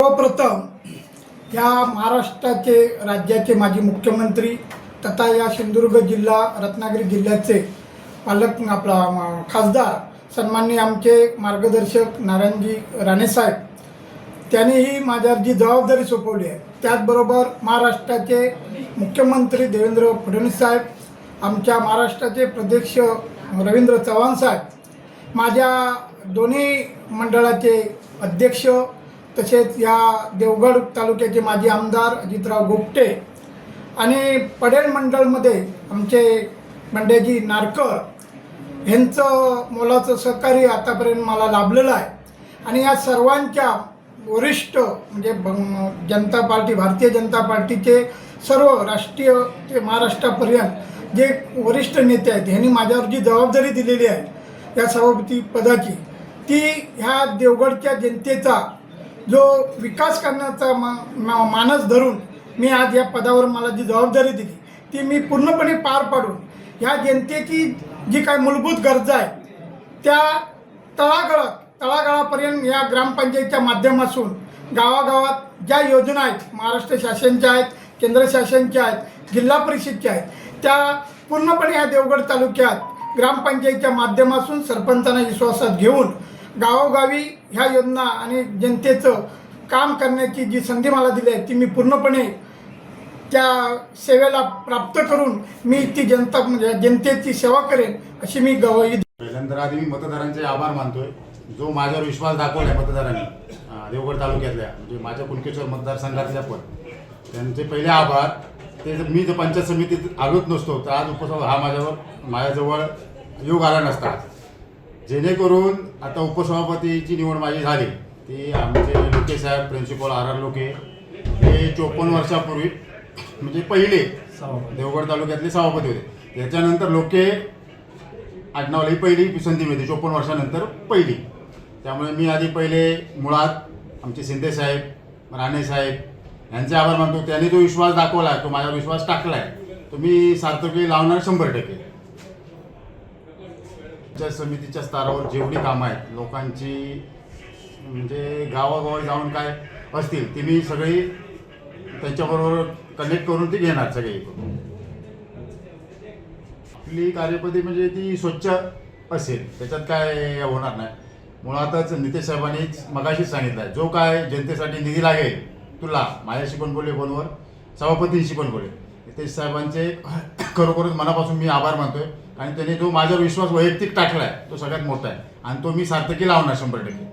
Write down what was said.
सर्वप्रथम या महाराष्ट्राचे राज्याचे माजी मुख्यमंत्री तथा या सिंधुदुर्ग जिल्हा रत्नागिरी जिल्ह्याचे खासदार सन्माननीय आमचे मार्गदर्शक नारायणजी राणेसाहेब त्यांनीही माझ्यावर जी जबाबदारी सोपवली आहे, त्याचबरोबर महाराष्ट्राचे मुख्यमंत्री देवेंद्र फडणवीस साहेब, आमच्या महाराष्ट्राचे प्रदेश रवींद्र चव्हाण साहेब, माझ्या दोन्ही मंडळाचे अध्यक्ष, तसेच या देवगड तालुक्याचे माजी आमदार अजितराव गोपटे आणि पडेल मंडळमध्ये आमचे बंड्याजी नारकर यांचं मोलाचं सहकार्य आतापर्यंत मला लाभलेलं आहे। आणि या सर्वांच्या वरिष्ठ म्हणजे जनता पार्टी, भारतीय जनता पार्टीचे सर्व राष्ट्रीय ते महाराष्ट्रापर्यंत जे वरिष्ठ नेते आहेत यांनी माझ्यावर जी जबाबदारी दिलेली आहे या सभापती पदाची, ती ह्या देवगडच्या जनतेचा जो विकास करण्याचा मानस धरून मी आज या पदावर मला जी जबाबदारी दिली ती मी पूर्णपणे पार पाडून ह्या जनतेची जी काही मूलभूत गरजा आहे त्या तळागाळापर्यंत या ग्रामपंचायतीच्या माध्यमातून गावागावात ज्या योजना आहेत, महाराष्ट्र शासनाच्या आहेत, केंद्र शासनाच्या आहेत, जिल्हा परिषदच्या आहेत, त्या पूर्णपणे या देवगड तालुक्यात ग्रामपंचायतीच्या माध्यमातून सरपंचांना विश्वासात घेऊन गावोगावी ह्या योजना आणि जनतेचं काम करण्याची जी संधी मला दिली आहे ती मी पूर्णपणे त्या सेवेला प्राप्त करून मी ती जनता म्हणजे जनतेची सेवा करेन अशी मी गवाही देतो। पहिल्यांदा आधी मी मतदारांचे आभार मानतोय, जो माझ्यावर विश्वास दाखवला आहे मतदारांनी देवगड तालुक्यातल्या म्हणजे माझ्या कुणकेश्वर मतदारसंघातल्या पण त्यांचे पहिले आभार। ते मी जर पंचायत समितीत आलोच नसतो तर आज उपसभापती हा माझ्याजवळ योग आला नसता। जेणेकरून आता उपसभापतीची निवड माझी झाली ती आमचे लोके साहेब, प्रिन्सिपल RR लोके हे 54 वर्षापूर्वी म्हणजे पहिले देवगड तालुक्यातले सभापती होते। त्याच्यानंतर लोके आडनावाला ही पहिली संधी मिळते 54 वर्षानंतर पहिली। त्यामुळे मी आधी पहिले मुळात आमचे शिंदे साहेब, राणे साहेब यांचे आभार मानतो। त्यांनी जो विश्वास दाखवला तो माझ्यावर विश्वास टाकला आहे तो मी सार्थकी लावणार 100%। समितीच्या स्तरावर जेवढी कामं आहेत लोकांची म्हणजे गावागावात जाऊन काय असतील ती मी सगळी त्यांच्याबरोबर कनेक्ट करून ती घेणार सगळे। आपली कार्यपद्धती म्हणजे ती स्वच्छ असेल, त्याच्यात काय होणार नाही। मुळातच नितेश साहेबांनी मगाशीच सांगितलं आहे, जो काय जनतेसाठी निधी लागेल तुला माझ्याशी पण बोलले, फोनवर सभापतींशी पण बोलले। नितेश साहेबांचे खरोखरच मनापासून मी आभार मानतोय आणि त्याने जो माझ्यावर विश्वास वैयक्तिक टाकला आहे तो सगळ्यात मोठा आहे आणि तो मी सार्थकी लावणार 100%।